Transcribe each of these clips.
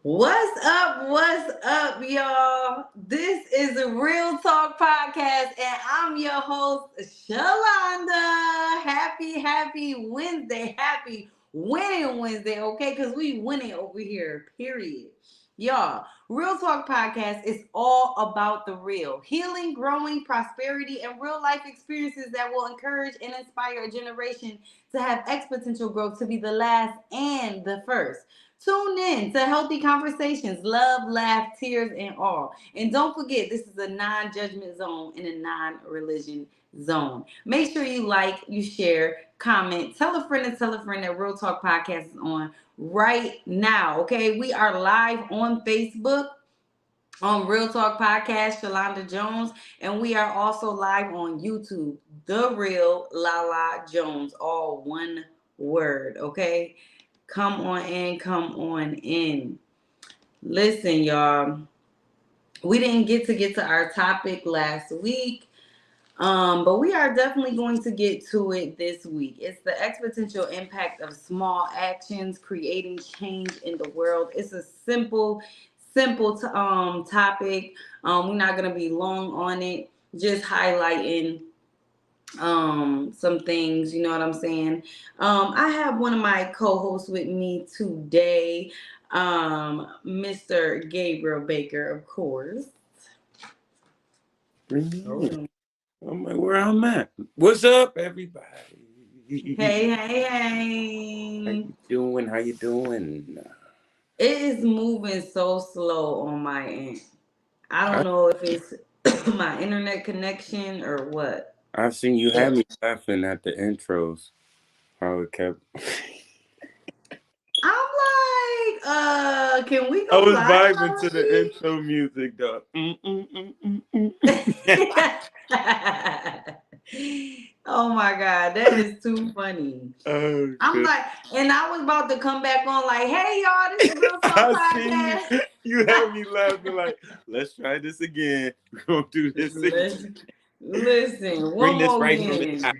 What's up? What's up, y'all? This is a Real Talk Podcast, and I'm your host, Shalonda. Happy Wednesday. Happy winning Wednesday, okay? Because we winning over here, period. Y'all, Real Talk Podcast is all about the real healing, growing, prosperity, and real life experiences that will encourage and inspire a generation to have exponential growth to be the last and the first. Tune in to healthy conversations, love, laugh, tears, and all. And don't forget, this is a non-judgment zone and a non-religion zone. Make sure you like, you share, comment, tell a friend and tell a friend that Real Talk Podcast is on right now. Okay, we are live on Facebook on Real Talk Podcast, Shalonda Jones, and we are also live on YouTube, The Real Lala Jones, all one word. Okay. Come on in, come on in. Listen, y'all. We didn't get to our topic last week. But we are definitely going to get to it this week. It's the exponential impact of small actions creating change in the world. It's a simple topic. We're not gonna be long on it. Just highlighting some things, you know what I'm saying. I have one of my co-hosts with me today, Mr. Gabriel Baker, of course. I'm like, where I'm at. What's up, everybody? Hey. How you doing? It is moving so slow on my end. I don't know if it's my internet connection or what. I've seen you have me laughing at the intros. How it kept. I'm like, can we go I was live vibing to the intro music, though. Oh my God, that is too funny. Oh, I'm like, and I was about to come back on like, hey y'all, this is Real Talk Podcast. You had me laughing like, let's try this again. We're gonna do this again. Listen, Bring one this more right from the top.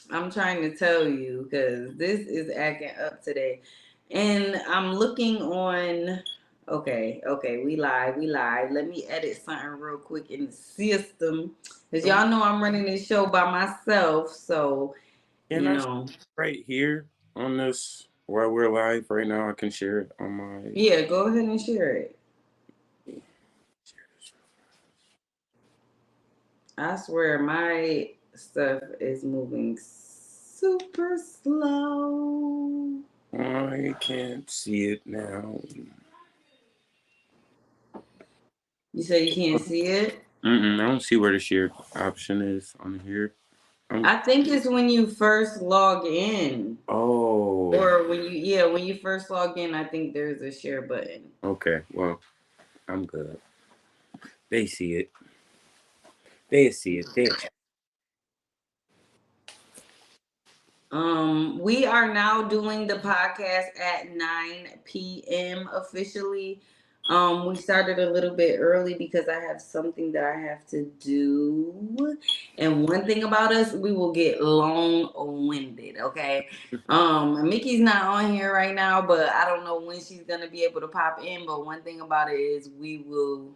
I'm trying to tell you because this is acting up today. And I'm looking on. Okay, we live. Let me edit something real quick in the system. Because y'all know I'm running this show by myself. So, right here on this, while we're live right now, I can share it on my. Yeah, go ahead and share it. I swear my stuff is moving super slow. I can't see it now. You say you can't see it? I don't see where the share option is on here. I think it's when you first log in. Oh. Or when you first log in, I think there's a share button. Okay, well, I'm good. They see it. They see it. We are now doing the podcast at 9 p.m. officially. We started a little bit early because I have something that I have to do. And one thing about us, we will get long-winded, okay? Mickey's not on here right now, but I don't know when she's gonna be able to pop in. But one thing about it is we will.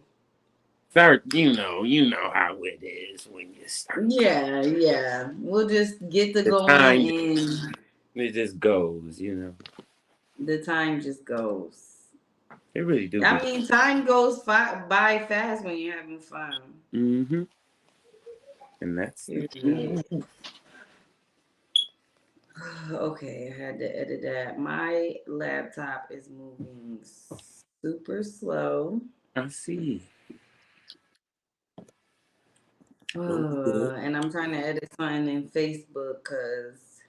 Start, you know how it is when you start. Yeah. We'll just get to going and it just goes, The time just goes. It really do. I mean, time goes by fast when you're having fun. Mm-hmm. And that's Okay, I had to edit that. My laptop is moving super slow. I see. And I'm trying to edit something in Facebook because,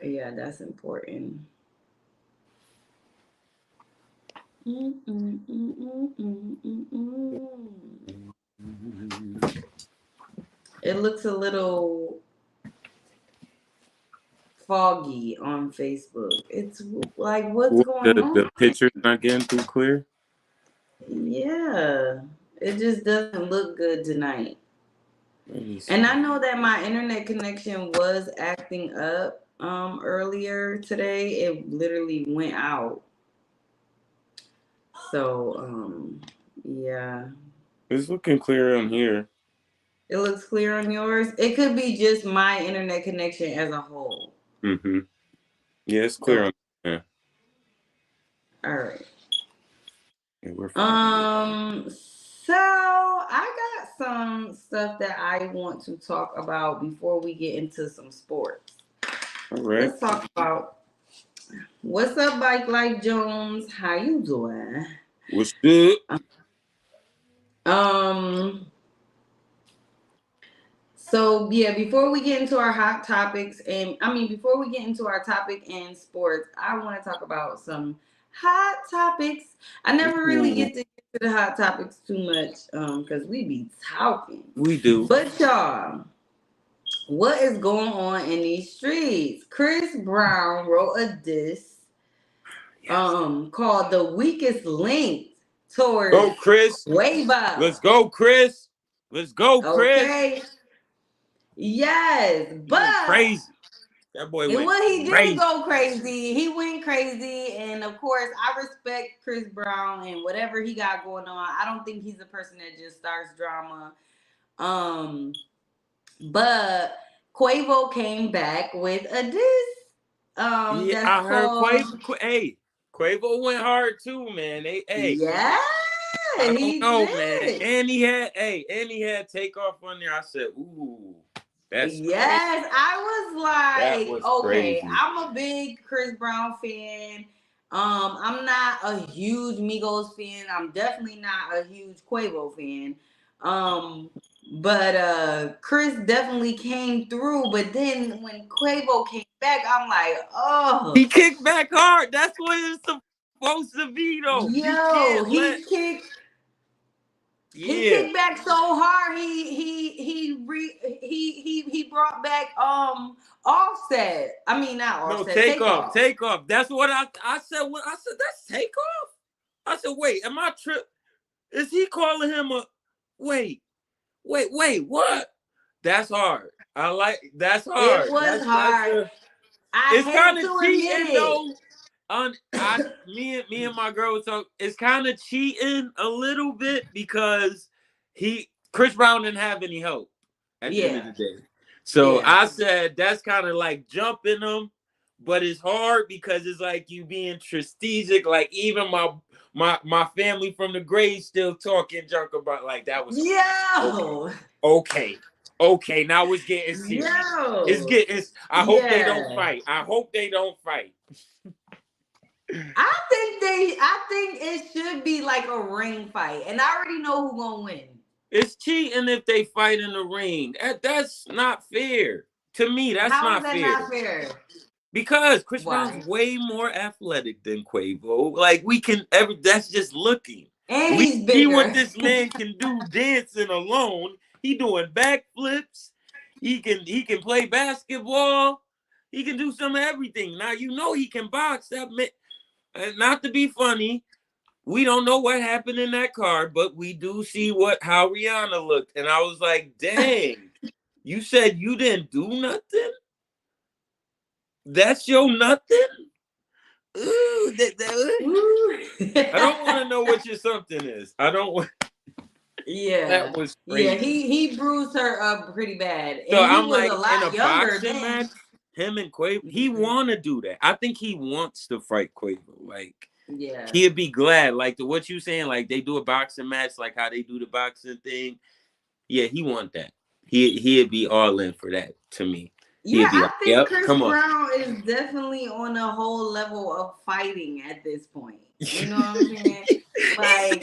yeah, that's important. It looks a little foggy on Facebook. It's like, what's going on? The picture's not getting too clear? Yeah. It just doesn't look good tonight. And I know that my internet connection was acting up earlier today. It literally went out. So, yeah. It's looking clear on here. It looks clear on yours. It could be just my internet connection as a whole. Mm-hmm. Yeah, it's clear Okay. on here. All right. Yeah, we're fine. So I got some stuff that I want to talk about before we get into some sports. All right. Let's talk about what's up, Bike Life Jones. How you doing? What's good? Um. So yeah, before we get into our hot topics, and I mean before we get into our topic in sports, I want to talk about some hot topics. I never really Ooh, get to get to the hot topics too much, because we be talking. we do. But y'all, what is going on in these streets? Chris Brown wrote a diss Yes. called "The Weakest Link" Go, towards Chris. Quavo. Let's go, Chris. Let's go, Chris. Okay. Yes, He went but crazy. That boy and went when he did crazy. go crazy, he went crazy. And of course, I respect Chris Brown and whatever he got going on. I don't think he's a person that just starts drama. Um, but Quavo came back with a diss. Yeah, That's I heard called Quavo. Hey, Quavo went hard too, man. Hey, Yeah, I don't he know, man. did. And he had Takeoff on there. I said, ooh, that's crazy. Yes, I was That like, was okay, crazy. I'm a big Chris Brown fan. I'm not a huge Migos fan. I'm definitely not a huge Quavo fan. Um, but Chris definitely came through. But then when Quavo came back, I'm like, He oh, kicked back hard. That's what it's supposed to be, though. You yo, can't let. he Yeah. kicked back so hard. He brought back Offset. I mean not No, Offset. take off. Takeoff. Take off. That's what I said. What I said, that's Takeoff. I said, wait, am I trip? Is he calling him a wait, what? That's hard. I like that's It hard. was That's hard. a I it's hate kind of to admit cheating it. though. Me and my girl was talking. It's kind of cheating a little bit because Chris Brown didn't have any help at the end of Yeah, the day. So yeah, I said that's kind of like jumping them, but it's hard because it's like you being strategic. Like even my family from the grave still talking junk about like that was okay. yo, Okay. Okay, now it's getting serious. It's yo, getting I hope they don't yeah. fight. I hope they don't fight. I think it should be like a ring fight, and I already know who gonna win. It's cheating if they fight in the ring. That's not fair. To me, that's How is not that fair. not fair? Because Chris Brown's Why? way more athletic than Quavo. Like we can ever that's just looking. And We he's see what bigger. this man can do dancing alone. He doing backflips. He can play basketball. He can do some of everything. Now you know he can box. That man, not to be funny, we don't know what happened in that car, but we do see how Rihanna looked. And I was like, dang, you said you didn't do nothing? That's your nothing? Ooh, I don't want to know what your something is. I don't want. That Yeah. was Yeah, crazy. he bruised her up pretty bad. So And he I'm was like, a in a lot younger boxing then. match, him and Quavo, he want to do that. I think he wants to fight Quavo. Like, Yeah. he'd be glad. Like, what you saying, like, they do a boxing match, like how they do the boxing thing. Yeah, he want that. He'd be all in for that to me. Yeah, He'd be I like, think yep, Chris come on. Brown is definitely on a whole level of fighting at this point. You know what I'm saying? Like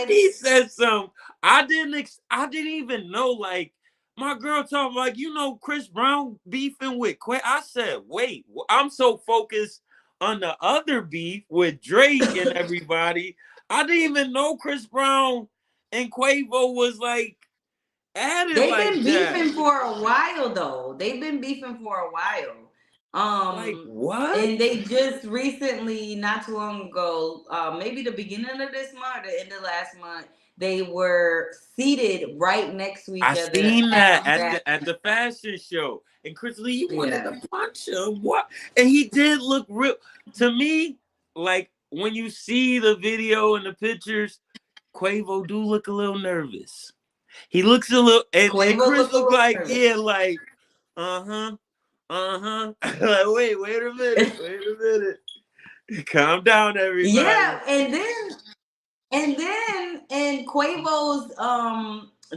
He said something. I didn't even know. Like my girl talking like Chris Brown beefing with Quay. I said, wait, I'm so focused on the other beef with Drake and everybody. I didn't even know Chris Brown and Quavo was like at it they've like been that. beefing for a while though. They've been beefing for a while. Like Um what? and they just recently, not too long ago, maybe the beginning of this month, the end of last month, they were seated right next to each I other seen at that a at fashion the show. fashion show, and Chris Lee, you wanted Yeah. to punch him. What? And he did look real to me. Like when you see the video and the pictures, Quavo do look a little nervous. He looks a little, and Quavo Chris look a look little like, nervous. yeah, like, uh-huh, uh-huh. Like, wait a minute. Calm down, everybody. Yeah, and then in Quavo's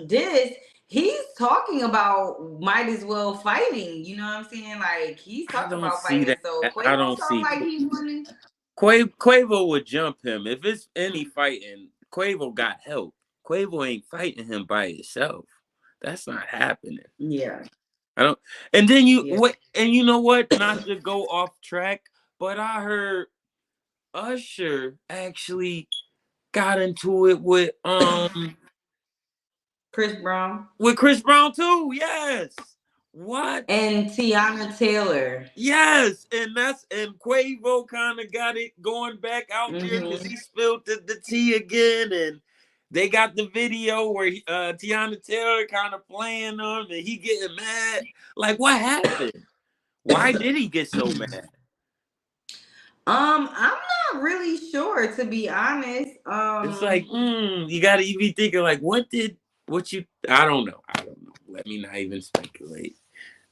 diss, he's talking about might as well fighting. You know what I'm saying? Like he's I talking don't about see fighting. that. So I Quavo don't sounds see like he wanted. Quavo would jump him. If it's any fighting, Quavo got help. Quavo ain't fighting him by himself. That's not happening. Yeah, I don't. And then you yeah. what? And you know what? Not to go off track, but I heard Usher actually got into it Chris Brown with Chris Brown too. Yes. What? and Tiana Taylor. Yes, and Quavo kind of got it going back out there because Hmm. he spilled the tea again, and they got the video where Tiana Taylor kind of playing him, and he getting mad. Like, what happened? Why did he get so mad? I'm not really sure to be honest. It's like, you gotta be thinking like, what you? I don't know. I don't know. Let me not even speculate.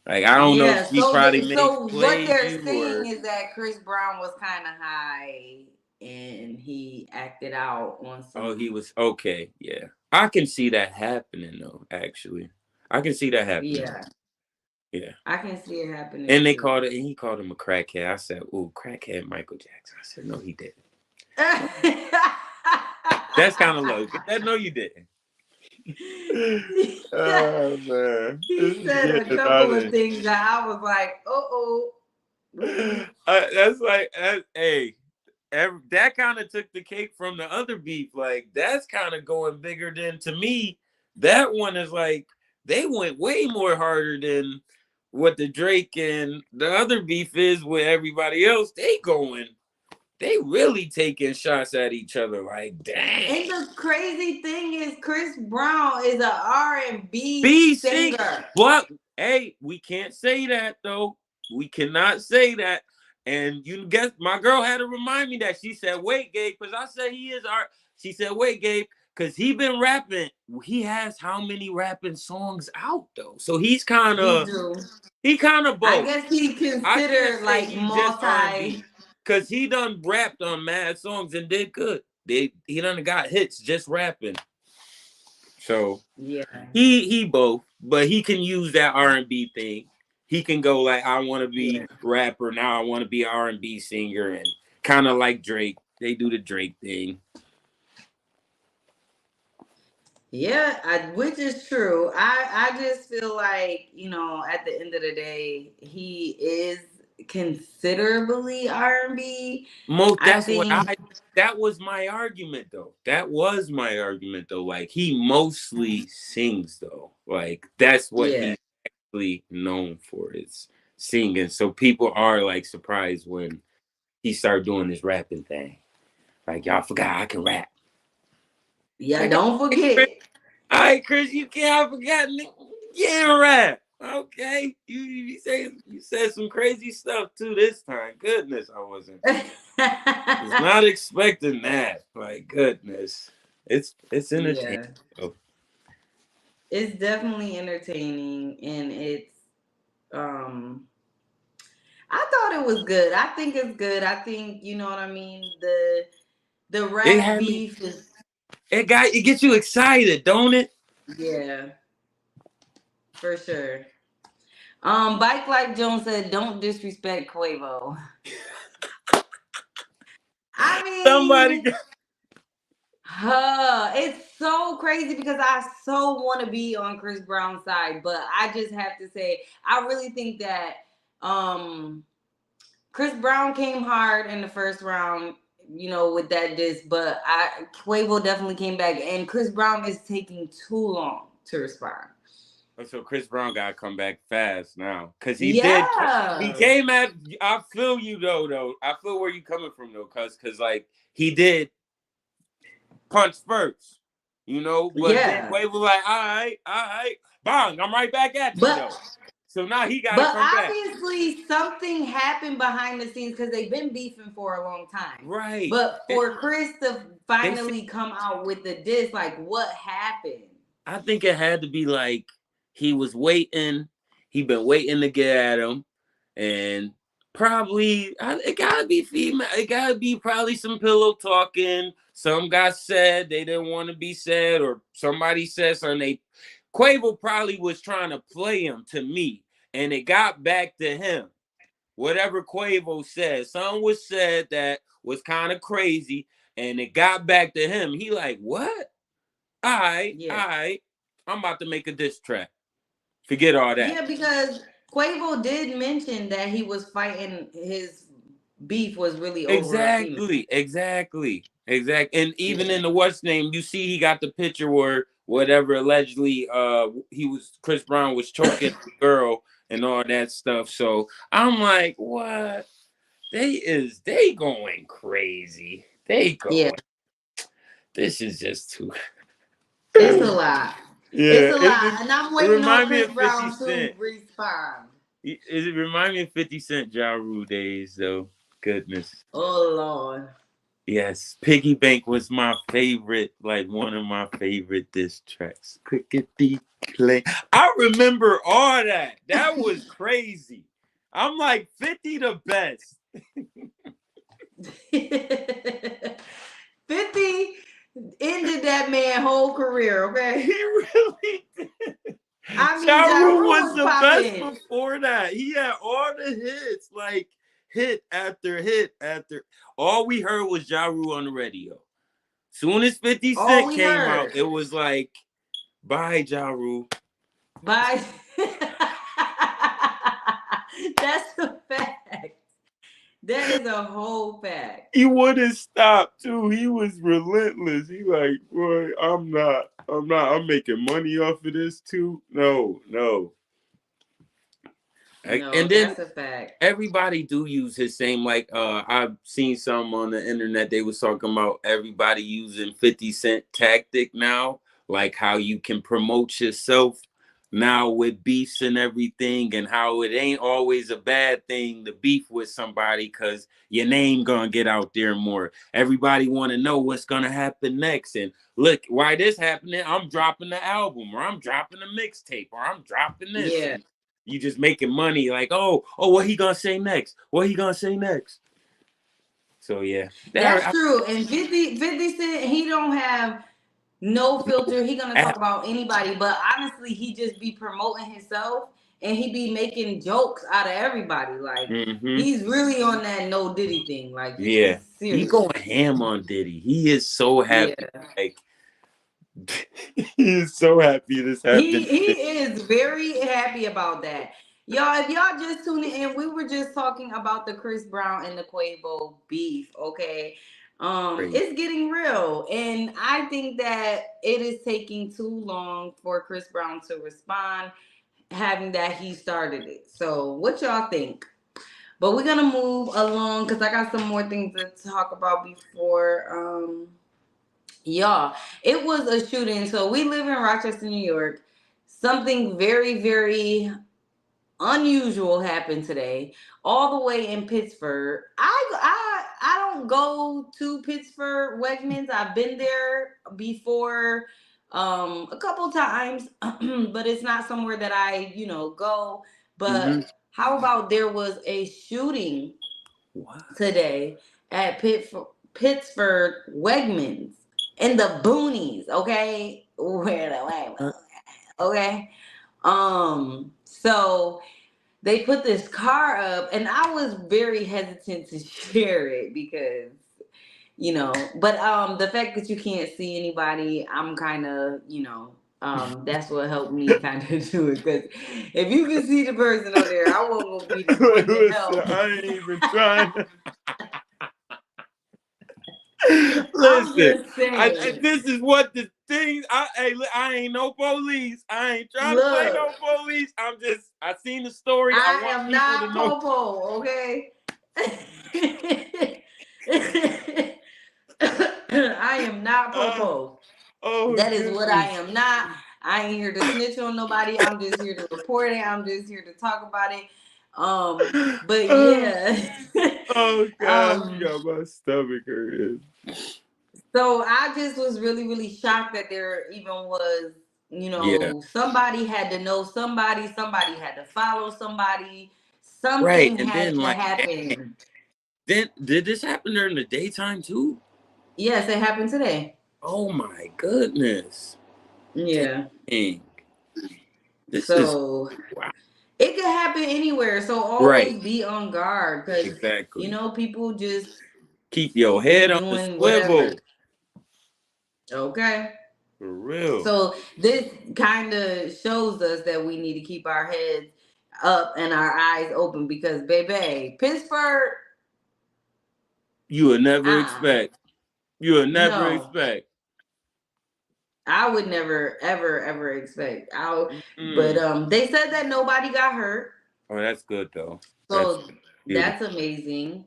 Like, I don't know if Yeah, he probably what played they're you saying or. is that Chris Brown was kind of high and he acted out on Oh, he some. was okay. Yeah, I can see that happening though. Actually, I can see that happening. Yeah, Yeah, I can see it happening and they too. called it, and he called him a crackhead. I said, "Ooh, crackhead, Michael Jackson." I said, "No, he didn't." That's kind of low. That no, you didn't. Oh man, this He is said a getting couple of funny. things that I was like, oh, That's like, hey, that kind of took the cake from the other beef. Like that's kind of going bigger than to me. That one is like they went way more harder than what the Drake and the other beef is with everybody else. They really taking shots at each other. Like and dang, the crazy thing is, Chris Brown is a R&B B sing, singer. but hey, we can't say that though. We cannot say that. And you guess my girl had to remind me that. She said, "Wait, Gabe," because I said he is art. She said, "Wait, Gabe," because he been rapping. He has how many rapping songs out though? So He do. he kind of I both. guess he I can't considered say like he just R&B multi. because he done rapped on mad songs and did good. He done got hits just rapping. So Yeah, he both, but he can use that R&B thing. He can go like, I want to be yeah, rapper now. I want to be R&B singer, and kind of like Drake. They do the Drake thing. yeah. Which is true. I just feel like at the end of the day, he is considerably R&B. Most I that's what think. I. That was my argument though. That was my argument though. Like he mostly sings though. Like that's what Yeah, he's really known for is singing. So people are like surprised when he started doing this rapping thing. Like y'all forgot I can rap. yeah. Like, Don't all right, Chris, forget. all right, Chris, you can't have forgotten. Yeah, rap. Okay, you said some crazy stuff too this time. Goodness, I was not expecting that. My goodness, it's entertaining. Yeah, Though. it's definitely entertaining, and it's um. I thought it was good. I think it's good. I think you know what I mean. The It rap had me. beef is It gets you excited, don't it? yeah, for sure. Bike Like Jones said, "Don't disrespect Quavo." I Somebody. mean, it's so crazy because I so want to be on Chris Brown's side, but I just have to say, I really think that um Chris Brown came hard in the first round, with that diss, but Quavo definitely came back, and Chris Brown is taking too long to respond. So Chris Brown got to come back fast now because he did. He Yeah, came at. I feel you though. Though I feel where you coming from though, cause like he did punch first, But then yeah, Quavo was like, all right, bang, I'm right back at you but though. So now he got to But come back. obviously, something happened behind the scenes because they've been beefing for a long time. Right. But for Chris to They said, finally come out with the diss, like, what happened? I think it had to be like he was waiting. He been waiting to get at him, and probably it gotta be female. It gotta be probably some pillow talking. Some got said they didn't want to be said, or somebody said something. Quavo probably was trying to play him to me, and it got back to him. Whatever Quavo said, something was said that was kind of crazy, and it got back to him. He like, what? All right, all Yeah. right. I'm about to make a diss track. Forget all that. Yeah, because Quavo did mention that he was fighting, his beef was really over a female. Exactly. And even Yeah. in the what's name, you see he got the picture where whatever allegedly Chris Brown was choking the girl and all that stuff. So I'm like, what? They going crazy. They Yeah. going. This is just too. It's a lot. It's Yeah, a lot. And I'm it waiting on remind me Chris of 50 Brown Cent. to respond. It remind me of 50 Cent Ja Rule days, though. Goodness. Oh Lord. Yes. Piggy Bank was my favorite, like one of my favorite diss tracks. Crickety play. I remember all that. That was crazy. I'm like 50 the best. 50 ended that man's whole career, He okay? really did. I mean, Ja Ja Rule Rule was was the best popping. before that. He had all the hits, like hit after hit after. All we heard was Ja Rule on the radio. Soon as 50 All Cent we came out, heard. it was like, bye, Ja Rule. Bye. That's a fact. That is a whole fact. He wouldn't stop too. He was relentless. He like, boy, I'm making money off of this too. No. No, And then that's a fact. everybody do use his same, like I've seen some on the internet, they was talking about everybody using 50 Cent tactic now, like how you can promote yourself now with beefs and everything, and how it ain't always a bad thing to beef with somebody because your name gonna get out there more. Everybody want to know what's gonna happen next, and look, why this happening, I'm dropping the album, or I'm dropping a mixtape, or I'm dropping this, Yeah. and you just making money like, oh, what he gonna say next? What he gonna say next? So yeah, That's true. And 50 Cent, he don't have no filter. He gonna talk about anybody, but honestly, he just be promoting himself and he be making jokes out of everybody. Like mm-hmm. he's really on that no Diddy thing. Like Yeah, he's he serious. going ham on Diddy. He is so Yeah. happy. Like he is so happy this happened. He is very happy about that. Y'all, if y'all just tuning in, we were just talking about the Chris Brown and the Quavo beef, okay? Crazy. It's getting real. And I think that it is taking too long for Chris Brown to respond, having that he started it. So what y'all think? But we're gonna move along because I got some more things to talk about before y'all, it was a shooting. So we live in Rochester, New York. Something very, very unusual happened today. All the way in Pittsburgh. I don't go to Pittsburgh Wegmans. I've been there before a couple times, but it's not somewhere that I, go. Mm-hmm. But how about there was a shooting What? today at Pittsburgh Wegmans in the boonies, okay? Where the Wegmans, okay? So they put this car up, and I was very hesitant to share it because, but the fact that you can't see anybody, I'm kind of, that's what helped me kind of do it. Because if you can see the person on there, I won't go be the one to Listen, help. I ain't even trying to. I'm Listen, just saying. this is what the things. I ain't no police. I ain't trying to play Look, no police. I seen the story. I I want am people to not know. Popo, okay? I am not Uh, Popo. oh That is what I goodness. am not. I ain't here to snitch on nobody. I'm just here to report it. I'm just here to talk about it. But Oh, yeah. oh gosh, you um, got my stomach hurting. so I just was really, really shocked that there even was, Yeah, somebody had to know somebody had to follow somebody, right. something And had then to like, dang, happen. then did this happen during the daytime too? Yes, it happened today. Oh my goodness. Yeah. Dang. This is So wow. it could happen anywhere. So Right. always be on guard because, Exactly. people just Keep your head be on the doing swivel. whatever. Okay. For real. So this kind of shows us that we need to keep our heads up and our eyes open because, baby, Pittsburgh, You would never uh, expect. You would never no, expect. I would never, ever, ever expect. But Mm. they said that nobody got hurt, Oh, that's good though. That's so beautiful. that's amazing.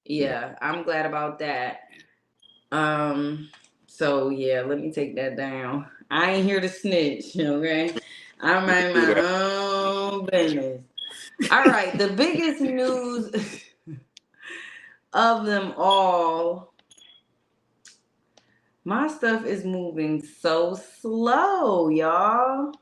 Yeah. Yeah, I'm glad about that. Um, so yeah, let me take that down. I ain't here to snitch, okay? I Don't mind do my that. own business. All right, the biggest news of them all. My stuff is moving so slow, y'all.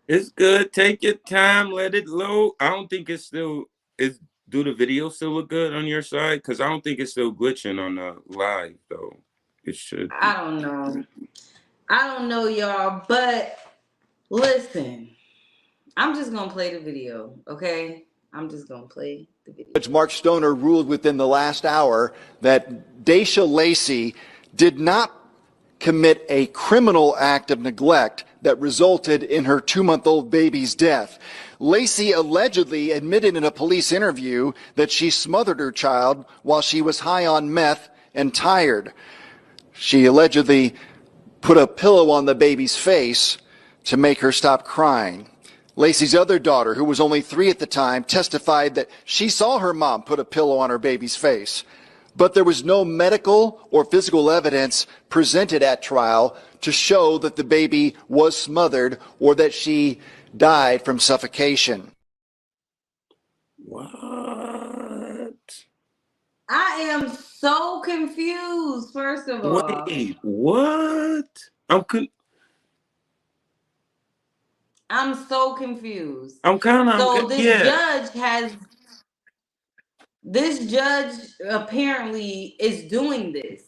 It's good. Take your time. Let it load. I don't think it's still. Is do the video still look good on your side? Because I don't think it's still glitching on the live though. It should I be. don't know. I don't know, y'all, but listen, I'm just gonna play the video, okay? I'm just gonna play the video. Judge Mark Stoner ruled within the last hour that Daisha Lacey did not commit a criminal act of neglect that resulted in her 2-month-old baby's death. Lacey allegedly admitted in a police interview that she smothered her child while she was high on meth and tired. She allegedly put a pillow on the baby's face to make her stop crying. Lacey's other daughter, who was only 3 at the time, testified that she saw her mom put a pillow on her baby's face. But there was no medical or physical evidence presented at trial to show that the baby was smothered or that she died from suffocation. What? I am so confused, first of all. Wait. What? I'm con- I'm so confused. I'm kind of. So Yeah. this judge apparently is doing this,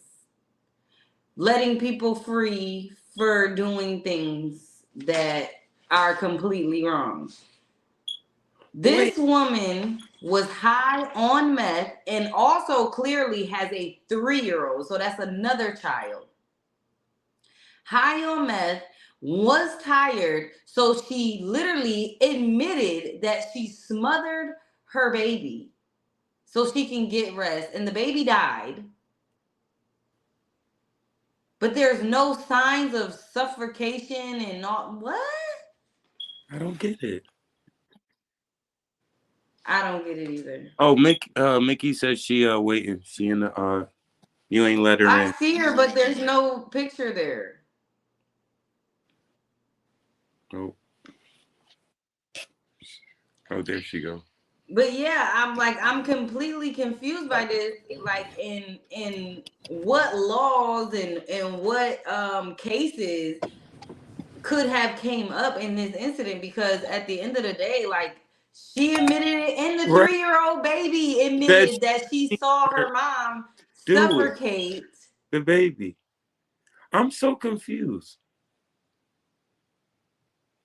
letting people free for doing things that are completely wrong. Wait. This woman was high on meth and also clearly has a 3-year-old. So that's another child. High on meth, was tired. So she literally admitted that she smothered her baby so she can get rest. And the baby died. But there's no signs of suffocation and all. What? I don't get it. I don't get it either. Oh, Mickey says she waiting. She in the you ain't let her I in. see her, but there's no picture there. Oh, oh, there she go. But yeah, I'm completely confused by this. Like in what laws and what cases could have came up in this incident, because at the end of the day, like, she admitted it, and the Right. 3-year-old baby That admitted that she she saw her her mom do it. suffocate. The baby. I'm so confused.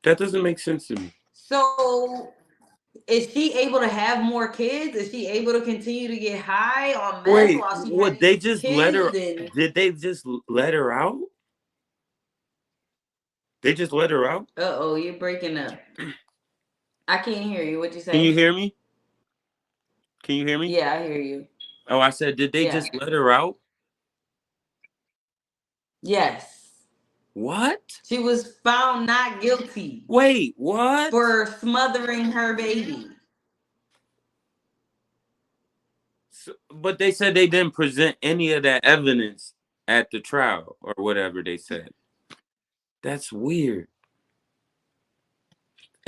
That doesn't make sense to me. So is she able to have more kids? Is she able to continue to get high on meth Wait, while she had what? They these just let her? kids? And Did they just let her out? They just let her out? oh, you're breaking up. I can't hear you. What'd you Can you say? hear me? Can you hear me? Yeah, I hear you. Oh, I said, did they Yeah. just let her out? Yes. What? She was found not guilty Wait, what? for smothering her baby. So, but they said they didn't present any of that evidence at the trial or whatever they said. That's weird.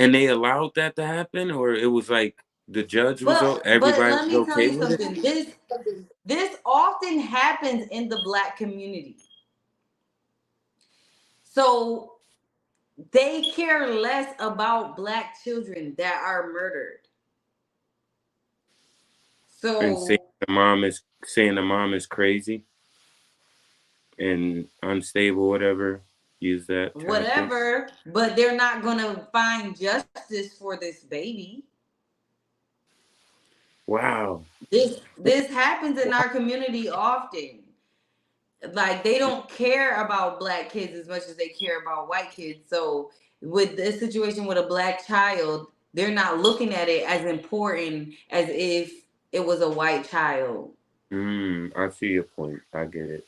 And they allowed that to happen, or it was like the judge was But everybody let was me tell okay you with it. something. This often happens in the black community. So they care less about black children that are murdered. And So saying the mom is crazy and unstable, whatever. Use that tactic. whatever, but they're not gonna find justice for this baby. Wow. This happens in our community often. Like they don't care about black kids as much as they care about white kids. So with this situation with a black child, they're not looking at it as important as if it was a white child. I see your point. I get it.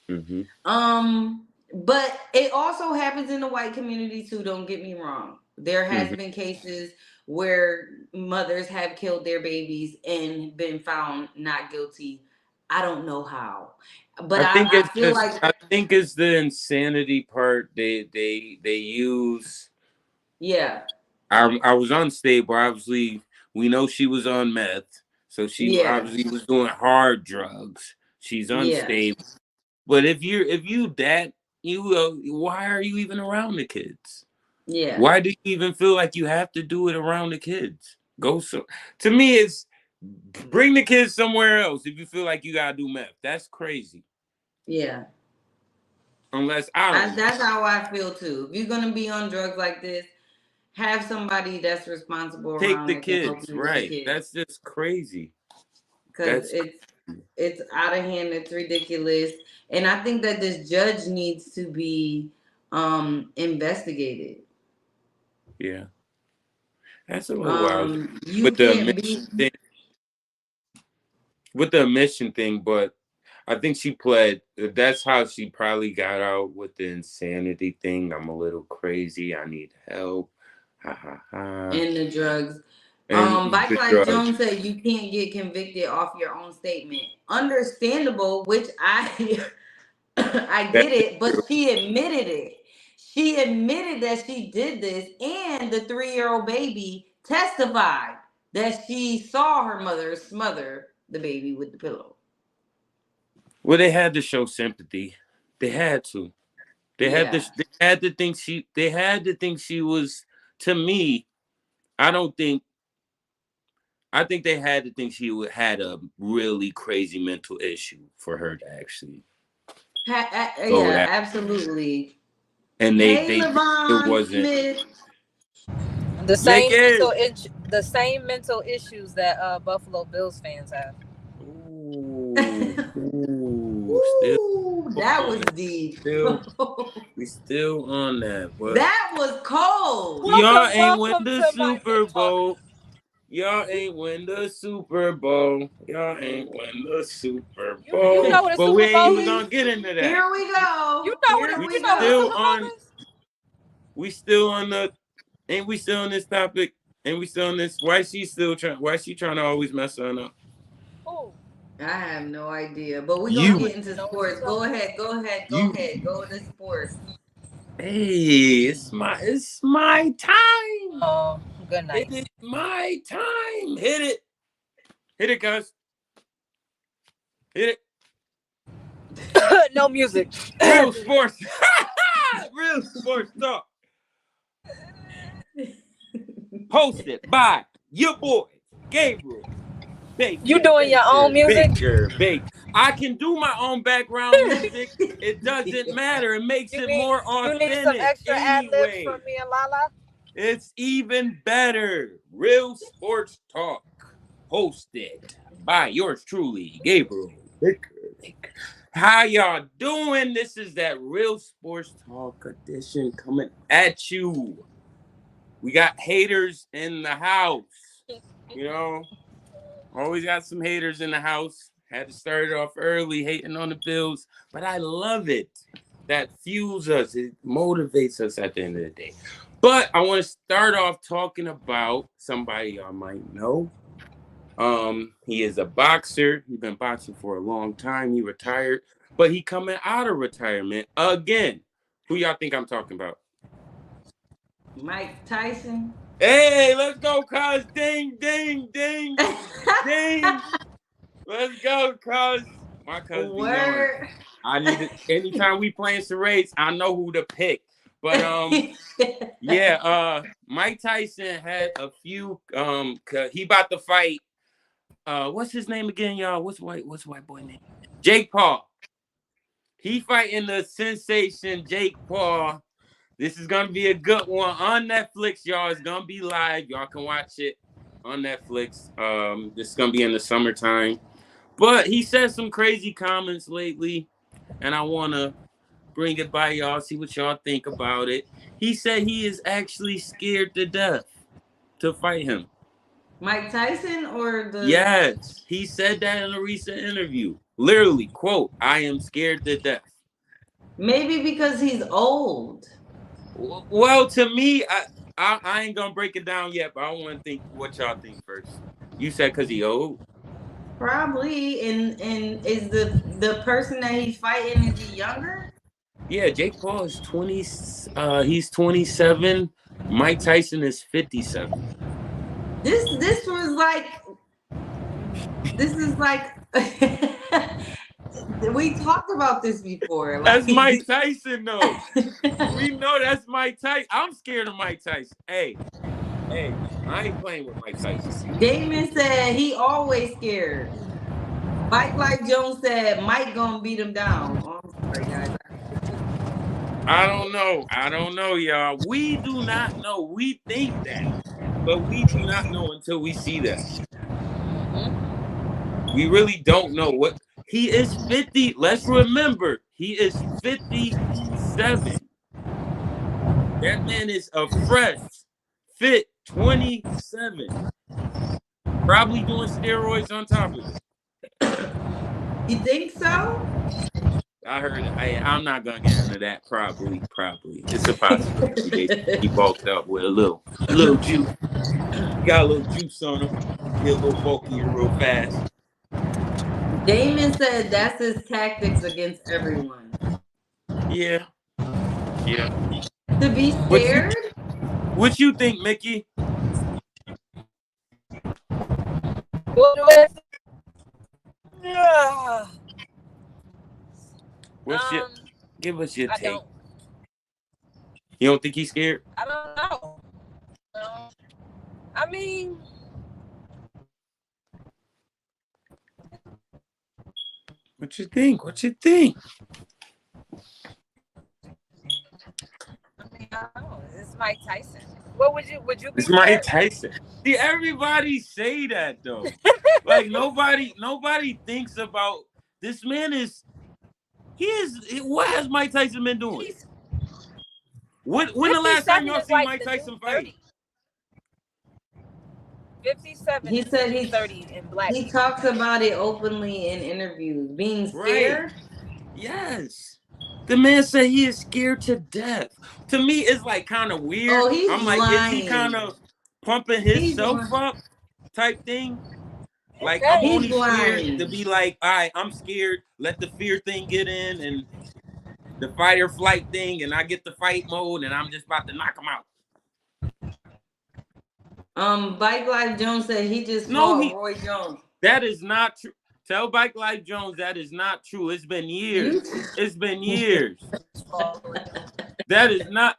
Mm-hmm. But it also happens in the white community too, don't get me wrong. There has Mm-hmm. been cases where mothers have killed their babies and been found not guilty. I don't know how. But I feel like I think it's the insanity part. They use. yeah, I was unstable. Obviously, we know she was on meth, so she yeah, obviously was doing hard drugs. She's yeah, unstable. But if you that you why are you even around the kids? yeah, Why do you even feel like you have to do it around the kids? Go so to me it's bring the kids somewhere else if you feel like you gotta do meth. That's crazy. yeah. Unless I don't know. That's how I feel too. If you're gonna be on drugs like this, have somebody that's responsible Take around the that can help kids, you with the right? kids. That's just crazy. Because That's it's out of hand, it's ridiculous. And I think that this judge needs to be investigated. yeah. That's a little wild You with the can't admission be thing. With the admission thing, but I think she pled. That's how she probably got out with the insanity thing. I'm a little crazy. I need help. Ha ha ha. in the drugs. And Vice the Life drugs. Jones said you can't get convicted off your own statement. Understandable, which I I That get is it, true. but she admitted it. She admitted that she did this, and the 3-year-old baby testified that she saw her mother smother the baby with the pillow. Well, they had to show sympathy. They had to. They had to. Yeah. They had to think she. They had to think she was. To me, I don't think. I think they had to think had a really crazy mental issue for her to actually go Yeah, that. absolutely. And Hey, it Levon wasn't. Smith. Naked. The same mental issues that Buffalo Bills fans have. Ooh, still, Ooh, that was on- deep. still, we still on that, but That was cold. y'all ain't win Welcome the to my Super TED Talk. Bowl. Y'all ain't win the Super Bowl. Y'all ain't win the Super You Bowl. know what a But we Super ain't Bowl even is? gonna get into that. Here we go. Here We You we know what a still Super go. on. Bowl is? We still on the. Ain't we still on this topic? Ain't we still on this? Why she still trying? Why she trying to always mess on up? Oh, I have no idea, but we're I gonna You, get wouldn't into even know what you're sports. Go talking ahead, about. go ahead, go you. ahead, go into sports. Hey, it's my time. Oh, good It night. is my time. Hit it, guys. Hit it. No music. Real sports. Real sports talk. Hosted by your boy Gabriel You Baker, doing your own music? Baker. I can do my own background music. It doesn't matter. It makes it more You need some authentic extra ad libs anyway. from me and Lala? It's even better. Real sports talk. Hosted by yours truly, Gabriel Baker. How y'all doing? This is that Real Sports Talk edition coming at you. We got haters in the house. You know, always got some haters in the house. Had to start it off early, hating on the Bills, but I love it. That fuels us. It motivates us at the end of the day. But I want to start off talking about somebody y'all might know. He is a boxer. He's been boxing for a long time. He retired, but he coming out of retirement again. Who y'all think I'm talking about? Mike Tyson. Hey, let's go, cuz. Ding, ding, ding, ding. Let's go, cuz. My cuz be knowing. Word. I need it. Anytime we playing charades, I know who to pick. But yeah, Mike Tyson had a few he about to fight what's his name again, y'all? What's white boy name? Jake Paul. He fighting the sensation Jake Paul. This is gonna be a good one on Netflix, y'all. It's gonna be live. Y'all can watch it on Netflix. This is gonna be in the summertime. But he said some crazy comments lately, and I wanna bring it by y'all, see what y'all think about it. He said he is actually scared to death to fight him. Mike Tyson or the Yes, he said that in a recent interview. Literally, quote, I am scared to death. maybe because he's old. Well, to me, I ain't gonna break it down yet, but I want to think what y'all think first. You said because he old? Probably. And is the person that he's fighting, is he younger? Yeah, Jake Paul is 20, he's 27. Mike Tyson is 57. This was like this is like we talked about this before. Like That's Mike Tyson, though. We know that's Mike Tyson. I'm scared of Mike Tyson. Hey, I ain't playing with Mike Tyson. Damon said he always scared. Bike Life Jones said Mike gonna beat him down. Oh, I'm sorry, guys. I don't know, y'all. We do not know. We think that, but we do not know until we see that. We really don't know what he is 50. Let's remember, he is 57. That man is a fresh, fit 27. Probably doing steroids on top of it. You think so? I heard it. I'm not gonna get into that. Probably. It's a possibility. He bulked up with a little juice. Got a little juice on him. Get a little bulkier real fast. Damon said that's his tactics against everyone. Yeah. To be scared? What you think, Mickey? Give us your take. You don't think he's scared? I don't know. I mean, What you think? I don't know. It's Mike Tyson. What would you be It's scared? Mike Tyson. See, everybody say that though. Like nobody thinks about this man what has Mike Tyson been doing? When the last time y'all seen Mike Tyson fight? 57 He said he's 30 in black. He talks about it openly in interviews. Being scared? Right. Yes. The man said he is scared to death. To me, it's like kind of weird. Oh, he's I'm like, lying. is he kind of pumping himself up type thing? Like, Okay. I'm He's only scared lying. to be like, all right, I'm scared. Let the fear thing get in and the fight or flight thing, and I get the fight mode, and I'm just about to knock him out. Bike Life Jones said he just fought Roy Jones. That is not true. Tell Bike Life Jones that is not true. It's been years. It's been years. That is not.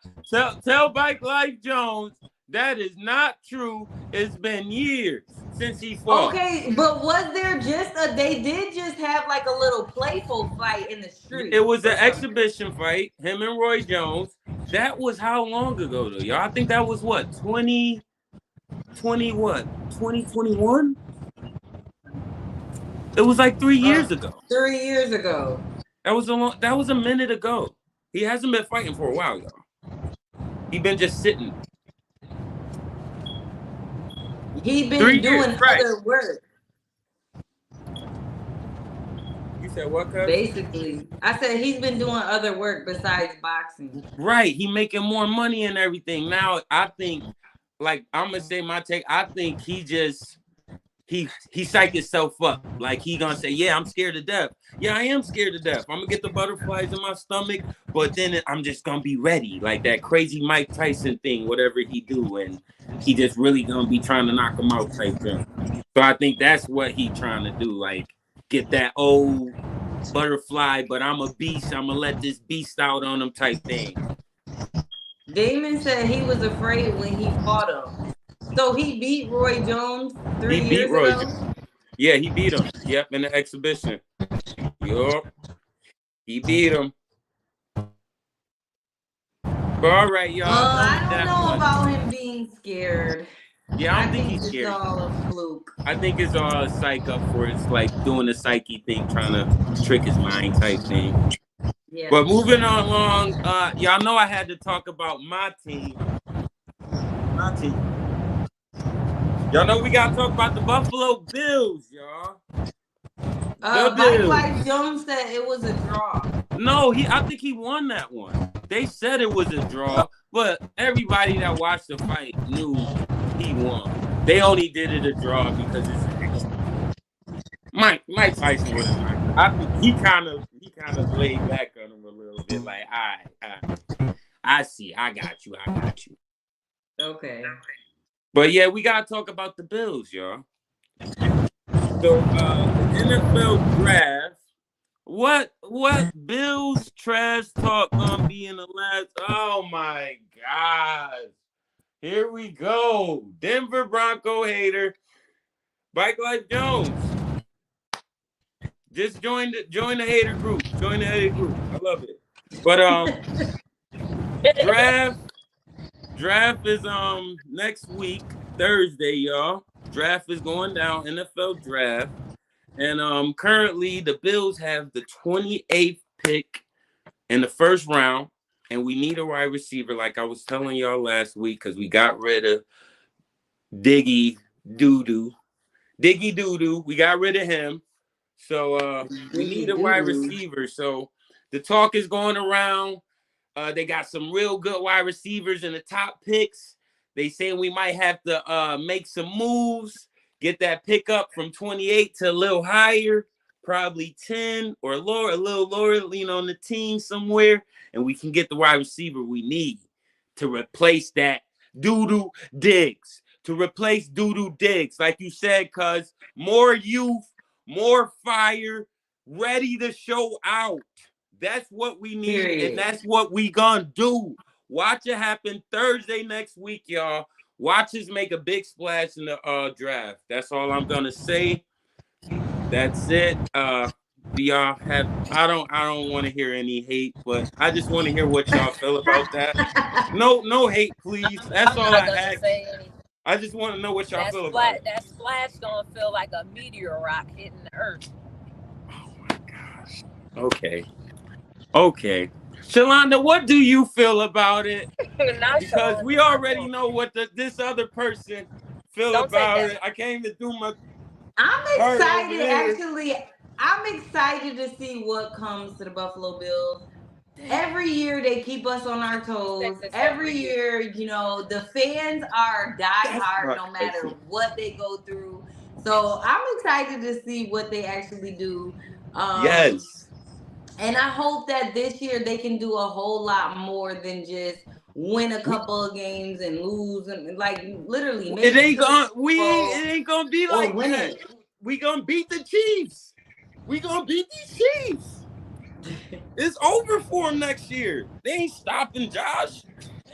Tell Bike Life Jones that is not true. It's been years since he fought. Okay, but was there just they did just have like a little playful fight in the street? It was an exhibition fight, him and Roy Jones. That was how long ago though, y'all? I think that was what, 2021? It was like 3 years ago. 3 years ago. That was a minute ago. He hasn't been fighting for a while, y'all. He been just sitting. He been doing other work. You said what, cuz? Basically. I said he's been doing other work besides boxing. Right. He making more money and everything. Now, I think, like, I'm going to say my take. I think he just he psych himself up. Like he gonna say, yeah, I'm scared to death. Yeah, I am scared to death. I'm gonna get the butterflies in my stomach, but then I'm just gonna be ready. Like that crazy Mike Tyson thing, whatever he do, and he just really gonna be trying to knock him out type thing. So I think that's what he trying to do. Like get that old butterfly, but I'm a beast. I'm gonna let this beast out on him type thing. Damon said he was afraid when he fought him. So he beat Roy Jones 3 years ago? Yeah, he beat him. Yep, in the exhibition. Yup. He beat him. But all right, y'all. I don't know about him being scared. Yeah, I don't think he's scared. It's all a fluke. I think it's all a psych up for it. It's like doing a psyche thing, trying to trick his mind type thing. Yeah. But moving on along, y'all know I had to talk about my team. Y'all know we gotta talk about the Buffalo Bills, y'all. Mike Jones said it was a draw. No, I think he won that one. They said it was a draw, but everybody that watched the fight knew he won. They only did it a draw because it's Mike Tyson was. I think he kind of laid back on him a little bit, like, all right, I see, I got you. Okay. But yeah, we gotta talk about the Bills, y'all. So the NFL draft. What Bills trash talk gonna be in the last? Oh my God! Here we go. Denver Bronco hater, Bike Life Jones. Just join the hater group. Join the hater group. I love it. But draft is next week, Thursday, y'all. Draft is going down, NFL draft. And currently the Bills have the 28th pick in the first round, and we need a wide receiver, like I was telling y'all last week, because we got rid of Diggy Doo-Doo. We got rid of him. So we need a wide receiver. So the talk is going around. They got some real good wide receivers in the top picks. They say we might have to make some moves. Get that pick up from 28 to a little higher, probably 10 or lower, a little lower, on the team somewhere, and we can get the wide receiver we need to replace that Doo-Doo Diggs. Like you said, cuz more youth, more fire, ready to show out. That's what we need, and that's what we gonna do. Watch it happen Thursday next week, y'all. Watch us make a big splash in the draft. That's all I'm gonna say. That's it. Y'all have I don't want to hear any hate, but I just want to hear what y'all feel about that. No hate, please. That's all I ask. I just want to know what y'all feel about it. That splash gonna feel like a meteor rock hitting the earth. Oh my gosh. Okay. Shalonda, what do you feel about it? Because we already know what this other person feel about it. I came to do my. I'm excited, actually. I'm excited to see what comes to the Buffalo Bills. Every year they keep us on our toes. Every year, the fans are diehard no matter what they go through. So I'm excited to see what they actually do. Yes. And I hope that this year they can do a whole lot more than just win a couple of games and lose, and like literally. It ain't gonna be like that. We gonna beat the Chiefs. We gonna beat these Chiefs. It's over for him next year. They ain't stopping Josh.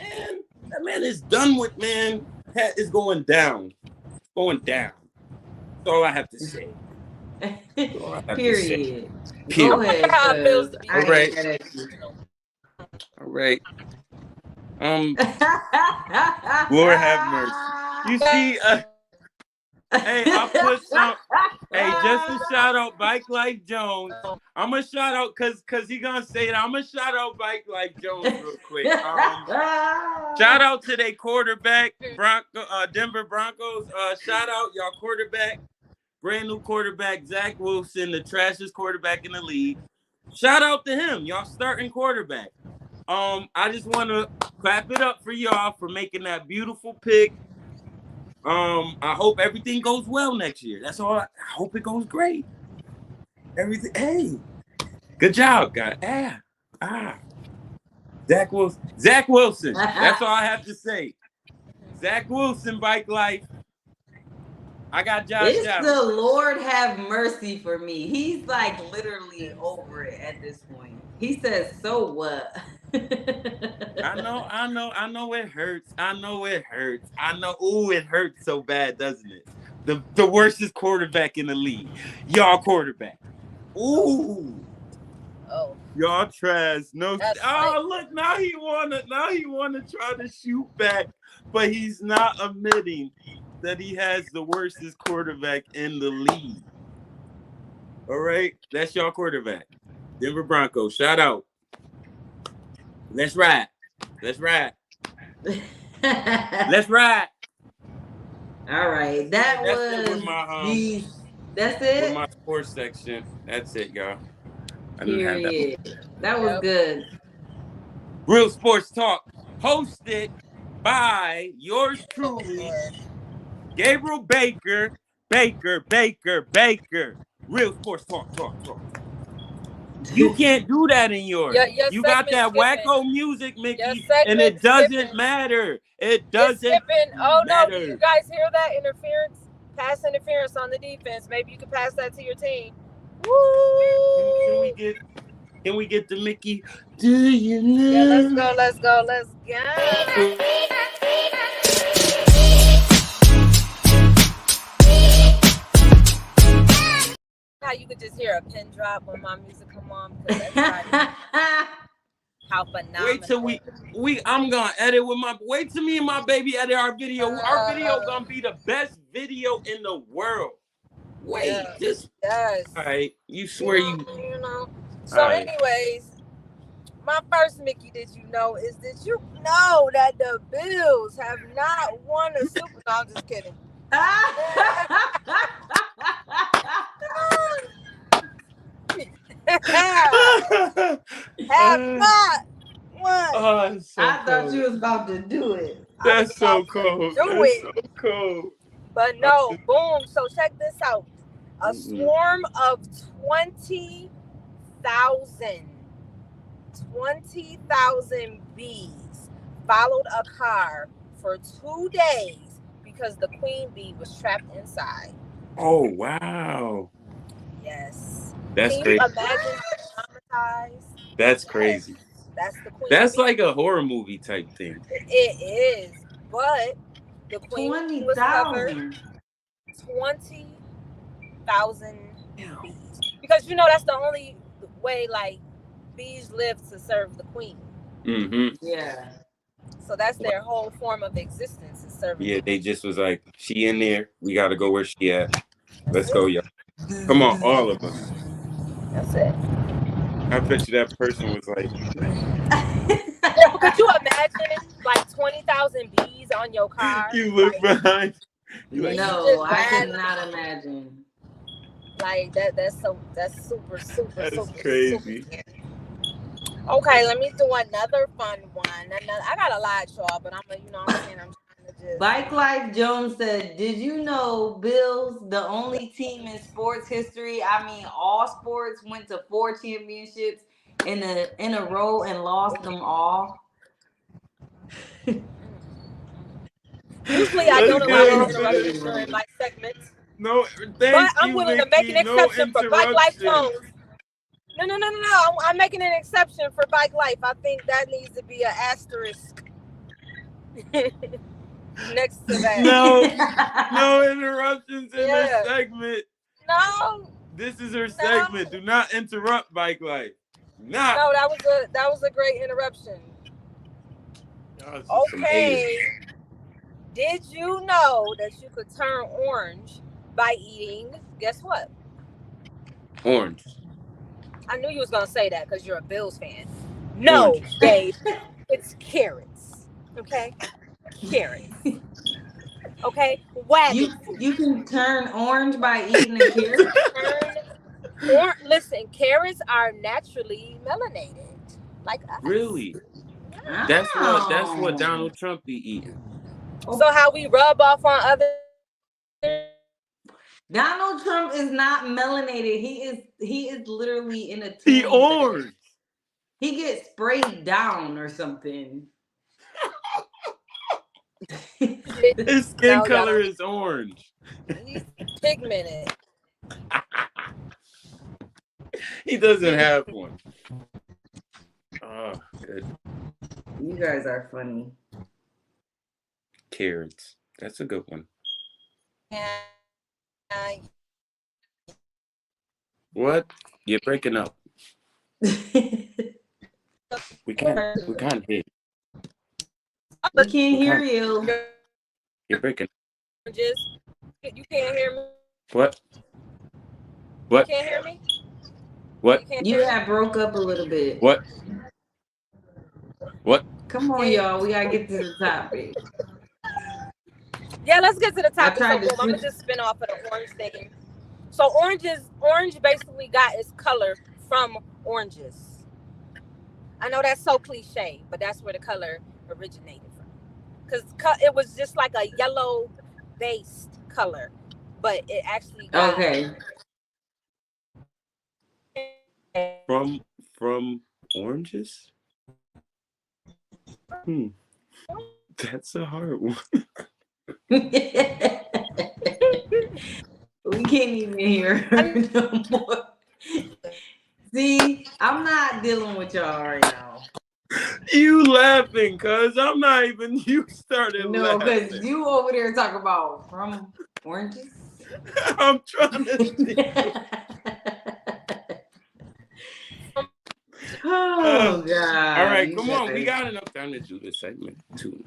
Man, that man is done with, man. It's going down. Going down. That's all I have to say. Period. Go ahead. All right. Lord have mercy. You see, hey, I'll put some. Hey, just to shout out Bike Life Jones. I'm gonna shout out cause he gonna say it. I'm gonna shout out Bike Life Jones real quick. Shout out to their quarterback, Denver Broncos. Shout out y'all quarterback, brand new quarterback Zach Wilson, the trashiest quarterback in the league. Shout out to him, y'all starting quarterback. I just want to clap it up for y'all for making that beautiful pick. I hope everything goes well next year. That's all. I hope it goes great. Everything. Hey, good job, guys. Zach Wilson. Zach Wilson. That's all I have to say. Zach Wilson, bike life. I got Josh It's Allen. the Lord have mercy for me. He's like literally over it at this point. He says, "So what?" I know it hurts. I know it hurts. I know. Ooh, it hurts so bad, doesn't it? The worstest quarterback in the league. Y'all quarterback. Ooh. Oh. Y'all trash. No. That's Look, now he wanna try to shoot back, but he's not admitting that he has the worstest quarterback in the league. All right, that's y'all quarterback, Denver Broncos. Shout out. Let's ride. Let's ride. Let's ride. All right, that That's it was with my That's with it. my sports section. That's it, y'all. I didn't have that. Period. That was good. Real Sports Talk, hosted by yours truly, Gabriel Baker. Real Sports Talk. You can't do that in yours. Your You got that skipping. wacko music, Mickey, Your and it doesn't skipping. matter. It It's doesn't skipping. Oh no! matter. Do you guys hear that interference? Pass interference on the defense. Maybe you can pass that to your team. Woo! Can we get the Mickey? Do you know? Yeah, let's go. How you could just hear a pin drop when my music come on because everybody how phenomenal. Wait till I'm gonna edit with my wait till me and my baby edit our video. Our video gonna be the best video in the world. Wait, yes. All right, you swear you know. So anyways, my first Mickey, did you know, is that you know that the Bills have not won a Super Bowl? No, I'm just kidding. have not won. Oh, I thought you was about to do it. That's so cold. So cold. But no, boom. So check this out. A swarm of 20,000 bees followed a car for 2 days because the queen bee was trapped inside. Oh, wow. Yes. That's Can crazy. you imagine traumatized? That's crazy. That's the queen That's bee. like a horror movie type thing. It is. But the queen bee was covered 20,000 bees. Because you know that's the only way like bees live to serve the queen. Mm-hmm. Yeah. So that's their whole form of existence is serving. Yeah, they just was like, she in there. We got to go where she at. Let's go, y'all. Come on, all of us. That's it. I bet you that person was like, yeah, but could you imagine like 20,000 bees on your car? You look behind. No, I could not imagine. Like that's super That's crazy. Super. Okay, let me do another fun one. I got a lot, y'all, but I'm trying to just. Bike Life Jones said, "Did you know Bills, the only team in sports history? I mean, all sports went to 4 championships in a row and lost them all." Usually, I don't allow interruptions during my segments. No, but I'm willing to make an exception for Bike Life Jones. No. I'm making an exception for Bike Life. I think that needs to be an asterisk next to that. No interruptions in this segment. No. This is her segment. Do not interrupt Bike Life. No, that was a great interruption. Okay. Did you know that you could turn orange by eating, guess what? Orange. I knew you was going to say that because you're a Bills fan. No, babe. It's carrots. Okay? Carrots. Okay? Wagon. You can turn orange by eating a carrot? Listen, carrots are naturally melanated. Like us. Really? Yeah. That's what Donald Trump be eating. So how we rub off on others? Donald Trump is not melanated. He is literally in a He tune bed. orange. He gets sprayed down or something. His skin No, color y'all. is orange. He's pigmented. He doesn't have one. Oh, good. You guys are funny. Carrots. That's a good one. What? You're breaking up. We can't hear. We can't hear you. You're breaking. You can't hear me. What? What? You can't hear me. What? You have broke up a little bit. What? What? Come on, y'all. We gotta get to the topic. Yeah, let's get to the topic. So I tried to boom, I'm gonna just spin off of the orange thing. So orange basically got its color from oranges. I know that's so cliche, but that's where the color originated from. Because it was just like a yellow based color, but it actually got from oranges. That's a hard one. We can't even hear her no more. See, I'm not dealing with y'all right now. You laughing, cuz I'm not even. You started No, laughing. because you over there talking about from oranges. I'm trying to see. Oh God! All right, come on. We got enough time to do this segment too.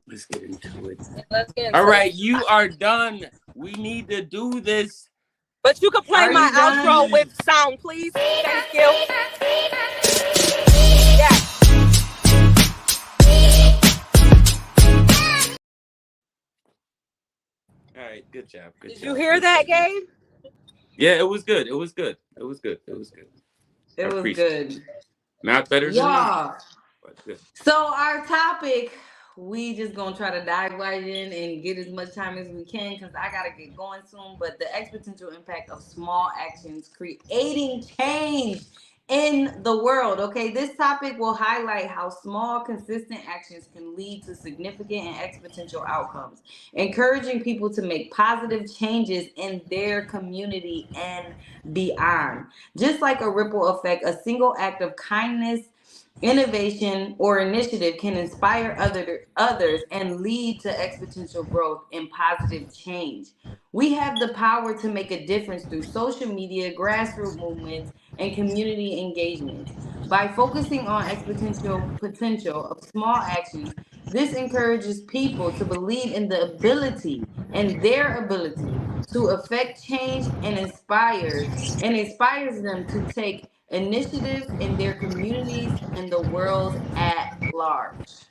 Let's get into it. All right, you are done. We need to do this. But you can play my outro with sound, please. Thank you. Yeah. All right, good job. Good Did job. you hear that, Gabe? Yeah, it was good. It was good. It was good. It was good. It was good. Not better than y'all. But good. So our topic, we just gonna try to dive right in and get as much time as we can because I gotta get going soon. But the exponential impact of small actions creating change in the world. Okay, this topic will highlight how small, consistent actions can lead to significant and exponential outcomes, encouraging people to make positive changes in their community and beyond. Just like a ripple effect, a single act of kindness, innovation, or initiative can inspire others and lead to exponential growth and positive change. We have the power to make a difference through social media, grassroots movements, and community engagements. By focusing on exponential potential of small actions, this encourages people to believe in the ability and their ability to affect change and inspires them to take initiatives in their communities and the world at large.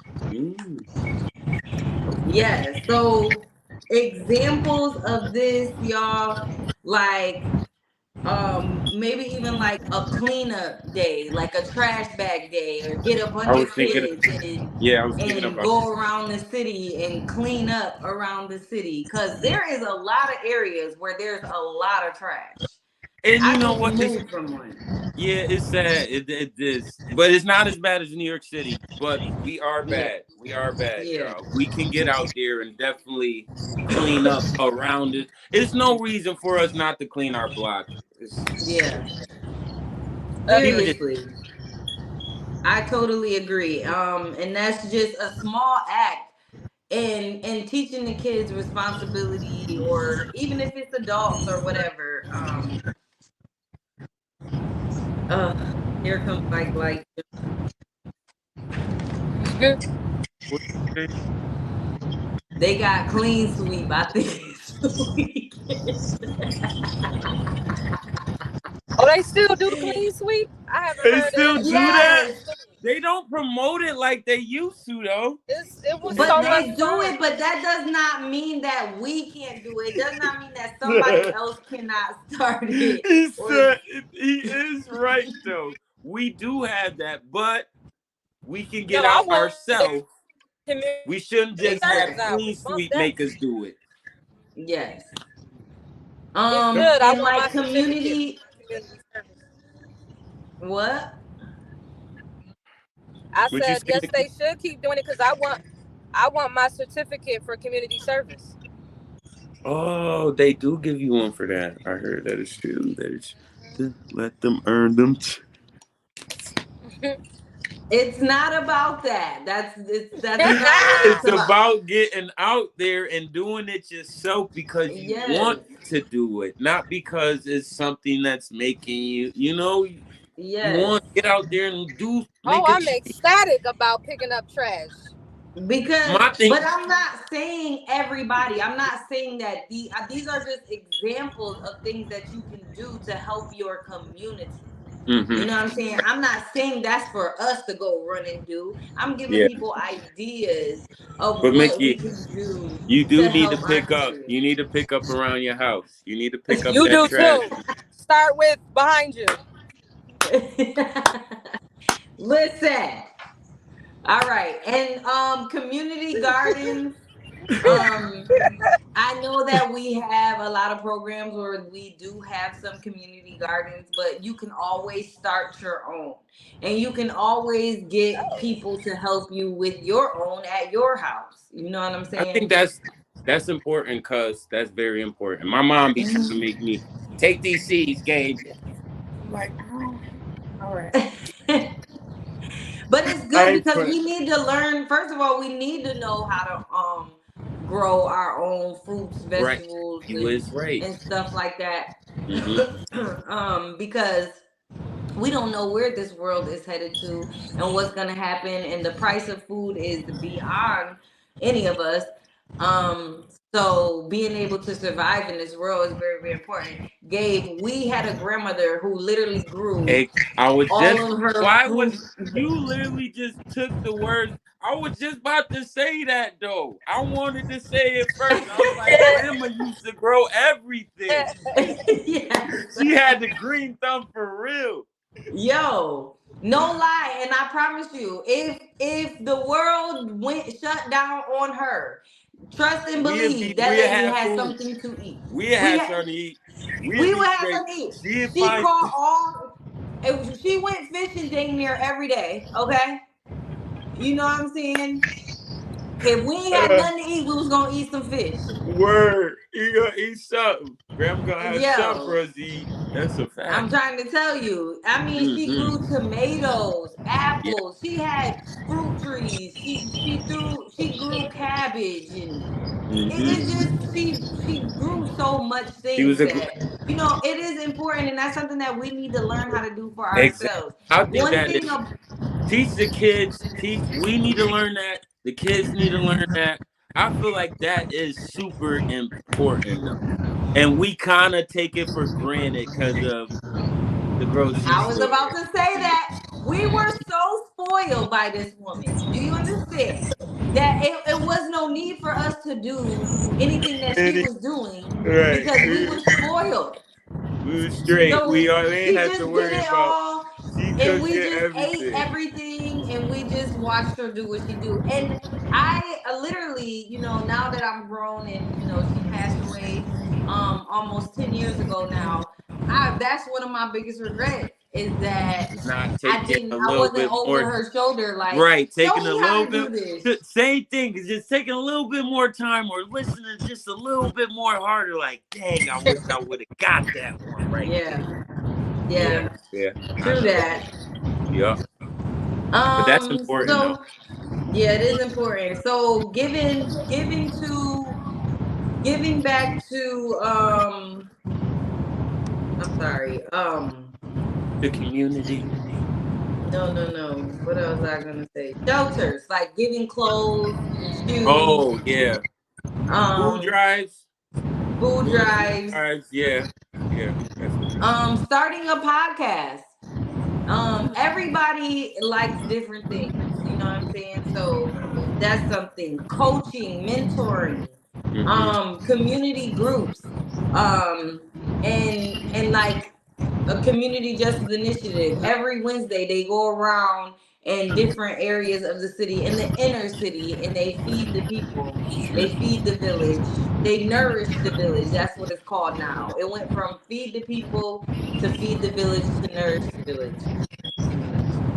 Yeah, so examples of this, y'all, like maybe even like a cleanup day, like a trash bag day, or get a bunch of kids and go around the city and clean up around the city, because there is a lot of areas where there's a lot of trash. And you know what? From one. Yeah, it's sad. It is, but it's not as bad as New York City. But we are bad. Yeah. We are bad, y'all. We can get out there and definitely clean up around it. There's no reason for us not to clean our block. Seriously. I totally agree. And that's just a small act, and teaching the kids responsibility, or even if it's adults or whatever. Here comes like they got clean sweep, I think. Oh, they still do the clean sweep? I haven't heard it. They still do that? They don't promote it like they used to, though. But they do it, but that does not mean that we can't do it. It does not mean that somebody else cannot start it. He is right, though. We do have that, but we can get out ourselves We Community shouldn't just service have Yes. clean hours. Bump sweep that. makers do it. Yes. It should. I And want my like certificate community, for community service. what? I Would you said say, yes, Nikki? they should keep doing it because I want my certificate for community service. Oh, they do give you one for that. I heard that is true. That is to let them earn them. It's not about that. That's not what it's It's about. about getting out there and doing it yourself because you Yes. want to do it, not because it's something that's making you. You Yes. want to get out there and Oh, make a I'm change. ecstatic about picking up trash. Because, My thing, but I'm not saying everybody. I'm not saying that these are just examples of things that you can do to help your community. You hmm know what I'm saying? I'm not saying that's for us to go run and do. I'm giving yeah. people ideas of But what we Mickey, can do you to do need to help our pick up. community. You need to pick up around your house. You need to pick up You that do trash. too. Start with behind you. Listen. All right. And community gardens. Um I know that we have a lot of programs where we do have some community gardens, but you can always start your own. And you can always get people to help you with your own at your house. You know what I'm I think saying? that's important, cuz that's very important. My mom be trying to make me take these seeds, Gabe. I'm like, oh, all right. But it's I good ain't because put we need to learn. First of all, we need to know how to grow our own fruits, right. vegetables, You is right. and stuff like that. hmm Because we don't know where this world is headed to and what's going to happen, and the price of food is beyond any of us. So being able to survive in this world is very, very important. Gabe, we had a grandmother who literally grew Hey, I was just all of her why was fruit. you literally just took the words. I was just about to say that though. I wanted to say it first. I was like, Grandma used to grow everything. Yes. She had the green thumb for real. Yo, no lie, and I promise you, if the world went shut down on her, trust and believe that We'd lady have has food. something to eat. We'd We have ha- something to eat. We'd we be would have straight. something to eat. She'd She find caught all. She went fishing dang near every day. Okay, you know what I'm saying? If we ain't had uh, nothing to eat, we was gonna eat some fish. word. You gonna eat something. Grandma gonna have something for Yo, us to eat. That's a I'm fact. trying to tell you. I mean, she hmm grew tomatoes, Yeah. apples. She had fruit trees. She grew cabbage, and it's hmm just she grew so much She was things a that it is important, and that's something that we need to learn how to do for exactly. ourselves. I think One that thing, is teach the kids. Teach. We need to learn that. The kids need to learn that. I feel like that is super important though, and we kind of take it for granted because of the grocery I was store. about to say that we were so spoiled by this woman. Do you understand that it was no need for us to do anything that she Any- was doing Right. because we were spoiled. We was straight. So We ain't she had to just did worry it about. all, She and we cooking just ate everything. everything, and we just watched her do what she do. And I literally, now that I'm grown, and she passed away almost 10 years ago now. That's one of my biggest regrets is that Not I taking didn't a I little wasn't bit over more. her shoulder like, Right, show taking a me how little to do bit. this. Same thing. It's just taking a little bit more time, or listening just a little bit more harder. Like, dang, I wish I would have got that one right Yeah, there. Yeah, yeah, yeah, I true know. that. Yeah, but that's important though. So yeah, it is important. So giving back to I'm sorry. The community. No. What else was I gonna say? Shelters, like giving clothes, shoes, Oh yeah, food um, drives. food Doing food drives, drives. Yeah, yeah, that's what. starting a podcast. Everybody likes different things, you know what I'm saying? So that's something. Coaching, mentoring, Mm-hmm. community groups, um, and like a community justice initiative. Every Wednesday they go around in different areas of the city, in the inner city, and they feed the people. They feed the village. They nourish the village. That's what it's called now. It went from feed the people to feed the village to nourish the village.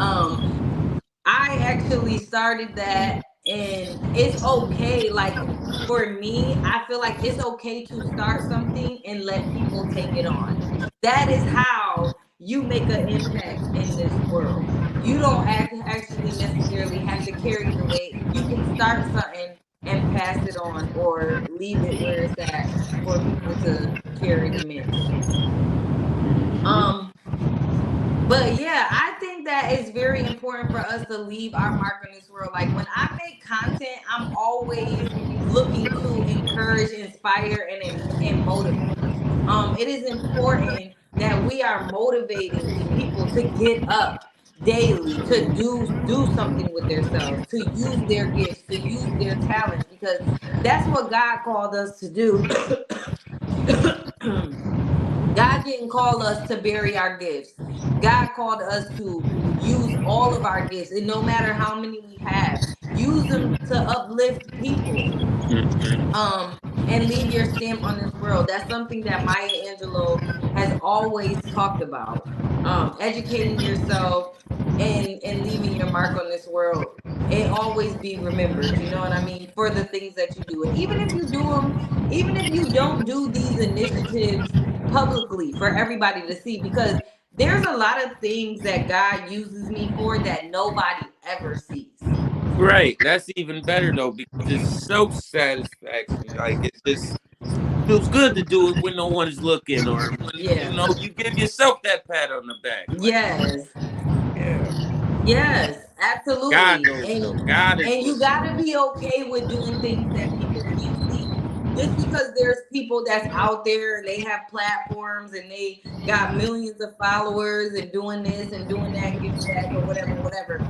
Um, I actually started that, and it's okay. Like for me, I feel like it's okay to start something and let people take it on. That is how you make an impact in this world. You don't actually necessarily have to carry the weight. You can start something and pass it on, or leave it where it's at for people to carry the mantle. Um, but yeah, I think that it's very important for us to leave our mark on this world. Like when I make content, I'm always looking to encourage, inspire, and motivate. It is important that we are motivating people to get up daily, to do something with themselves, to use their gifts, to use their talents, because that's what God called us to do. God didn't call us to bury our gifts. God called us to use all of our gifts, and no matter how many we have, use them to uplift people. And leave your stamp on this world. That's something that Maya Angelou has always talked about. Educating yourself and leaving your mark on this world. And always be remembered, you know what I mean, for the things that you do. And even if you do them, even if you don't do these initiatives publicly for everybody to see, because there's a lot of things that God uses me for that nobody ever sees. Right. That's even better though, because it's so satisfaction. Like it just feels good to do it when no one is looking, or when Yeah. you give yourself that pat on the back. Like, Yes. yeah. Yes, God absolutely. knows And though. God is you looking. got to be okay with doing things that people can't see. Just because there's people that's out there and they have platforms and they got millions of followers and doing this and doing that, giving back or whatever, whatever.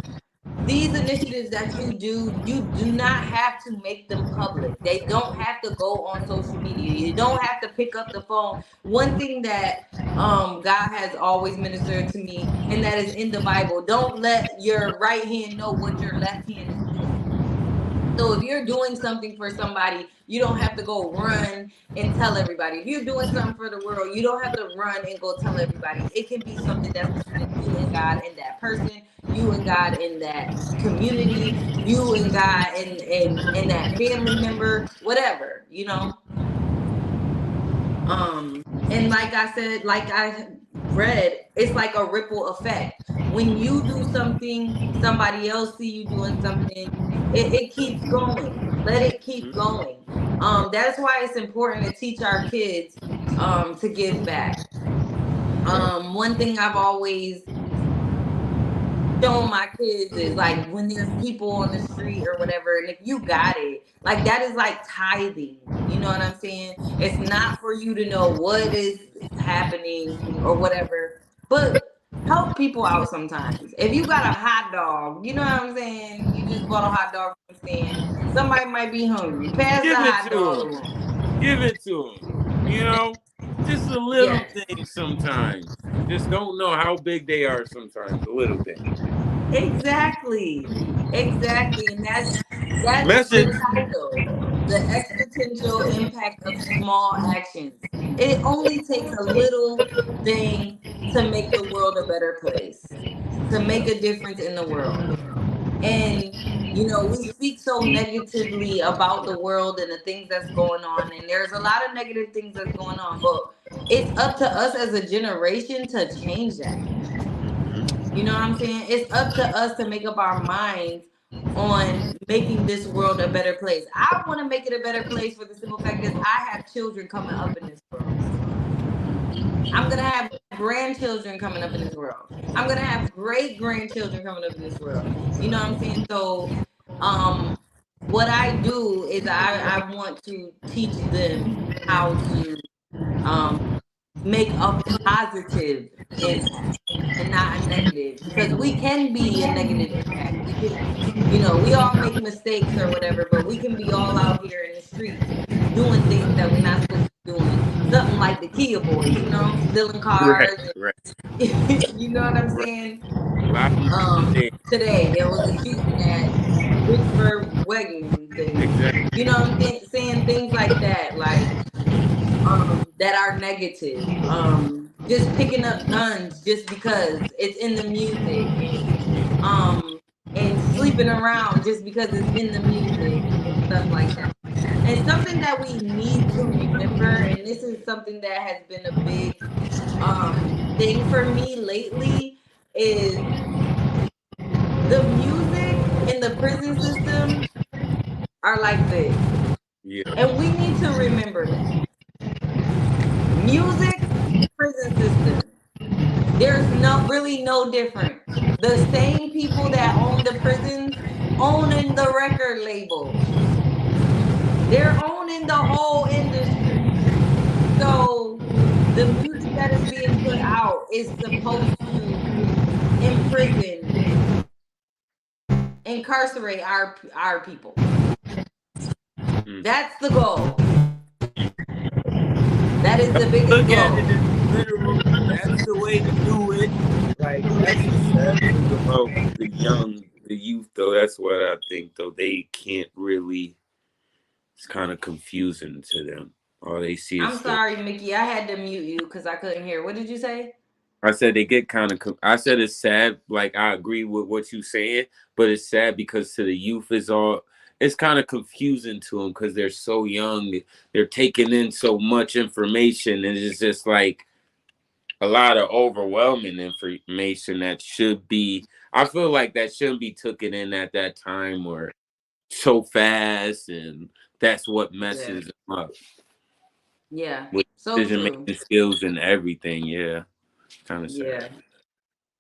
These initiatives that you do not have to make them public. They don't have to go on social media. You don't have to pick up the phone. One thing that God has always ministered to me, and that is in the Bible: don't let your right hand know what your left hand is doing. So if you're doing something for somebody, you don't have to go run and tell everybody. If you're doing something for the world, you don't have to run and go tell everybody. It can be something that's between you and God and that person, you and God in that community, you and God and that family member, whatever, you know. And like I said, like I read, it's like a ripple effect. When you do something, somebody else see you doing something, it keeps going. Let it keep going. That's why it's important to teach our kids to give back. One thing I've always showing my kids is like when there's people on the street or whatever, and if you got it, like that is like tithing. You know what I'm saying? It's not for you to know what is happening or whatever, but help people out sometimes. If you got a hot dog, you know what I'm saying? You just bought a hot dog from the stand. Somebody might be hungry. Pass the Give it hot to dog him. along. Give it to him. You know, just a little Yes. thing sometimes. You just don't know how big they are sometimes. A little thing. Exactly. Exactly. And that's Message. the title. The exponential impact of small actions. It only takes a little thing to make the world a better place, to make a difference in the world. And we speak so negatively about the world and the things that's going on, and there's a lot of negative things that's going on, but it's up to us as a generation to change that. You know what I'm saying? It's up to us to make up our minds on making this world a better place. I want to make it a better place for the simple fact is I have children coming up in this world. I'm going to have grandchildren coming up in this world. I'm going to have great grandchildren coming up in this world. You know what I'm saying? So, what I do is I want to teach them how to um, make a positive impact and not a negative, because we can be a negative impact. We can, we all make mistakes or whatever, but we can be all out here in the streets doing things that we're not supposed to be doing. something like the Kia Boys, stealing Right, cars. right, You know what I'm right. saying? A lot of money Today there was a shooting at Vicksburg Wagons, and exactly. saying things like that, like that are negative. Just picking up guns just because it's in the music, and sleeping around just because it's in the music and stuff like that. And something that we need to remember, and this is something that has been a big thing for me lately, is the music in the prison system are like this. Yeah, And we need to remember that. Music, prison system. There's no difference. The same people that own the prisons owning the record labels. They're owning the whole industry. So the music that is being put out is supposed to imprison, incarcerate our people. mm. That's the goal. That is the biggest Look at it goal. as literal. That's the way to do it. Like that's the sad thing about the youth, though. That's what I think, though. They can't really. It's kind of confusing to them. All they see I'm is the. sorry, Mickey. I had to mute you because I couldn't hear. What did you say? I said they get kind of. I said it's sad. Like I agree with what you saying, but it's sad because to the youth is all. It's kind of confusing to them because they're so young. They're taking in so much information, and it's just like a lot of overwhelming information that should be. I feel like that shouldn't be taken in at that time or so fast, and that's what Yeah. messes them up Yeah. with So decision true. making skills and everything. Yeah, kind of sad. Yeah.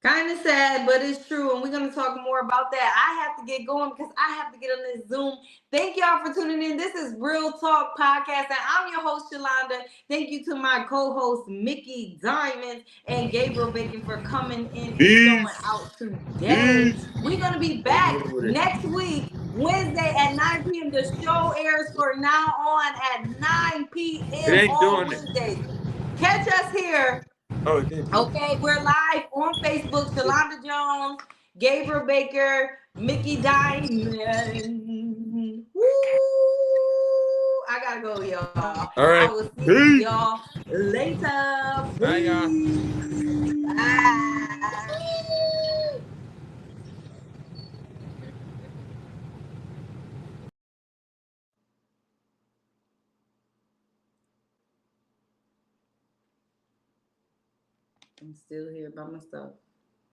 Kind of sad, but it's true. And we're going to talk more about that. I have to get going because I have to get on this Zoom. Thank y'all for tuning in. This is Real Talk Podcast, and I'm your host, Shalonda. Thank you to my co-hosts, Mickey Diamond and Gabriel Bacon, for coming in and showing Peace. out today. Peace. We're going to be Don't back deal with it. next week, Wednesday at 9 p.m. The show airs for now on at 9 It p.m. ain't on doing it. Wednesdays. Catch us here. Oh, it didn't do Okay, we're live on Facebook. it. Shalonda Jones, Gabriel Baker, Mickey Diamond. Woo! I gotta go, y'all. All I right. will see Peace. y'all later. Bye, y'all. Bye. I'm still here by myself.